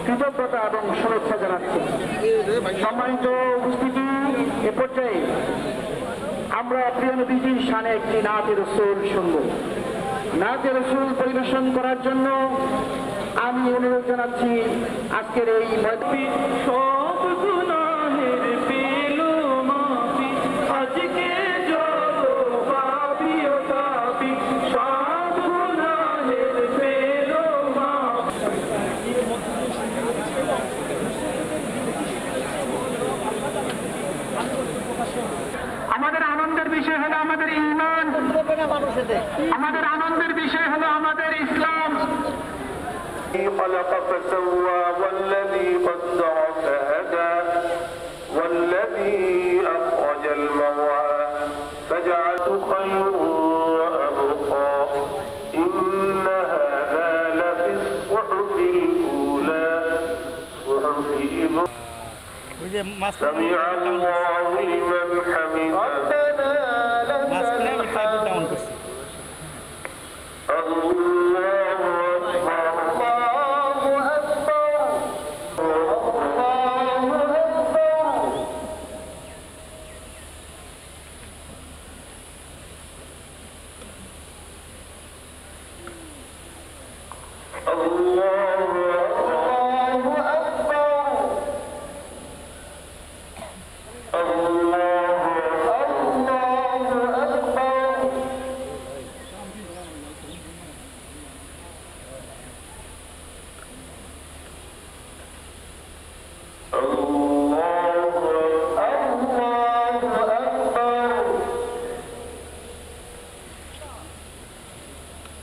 কৃতজ্ঞতা এবং শুভেচ্ছা জানাচ্ছি। সম্মানিত উপস্থিতি, এ পর্যায়ে আমরা প্রিয় নবীজির শানে একটি নাতে রাসূল শুনব। নাতে রাসূল পরিবেশন করার জন্য আমি অনুরোধ জানাচ্ছি আজকের এই সব গুনাহের পেলো মাফি আজকে আমাদের আনন্দের বিষয় হলো আমাদের ঈমান, আমাদের আনন্দের বিষয় হলো আমাদের ইসলাম। خلق فسوى والذي قدر فهدى والذي أخرج المرعى فجعله خيرا وأبقى إن هذا لفي الصحف الأولى صحف إبراهيم سمع الله لمن حمده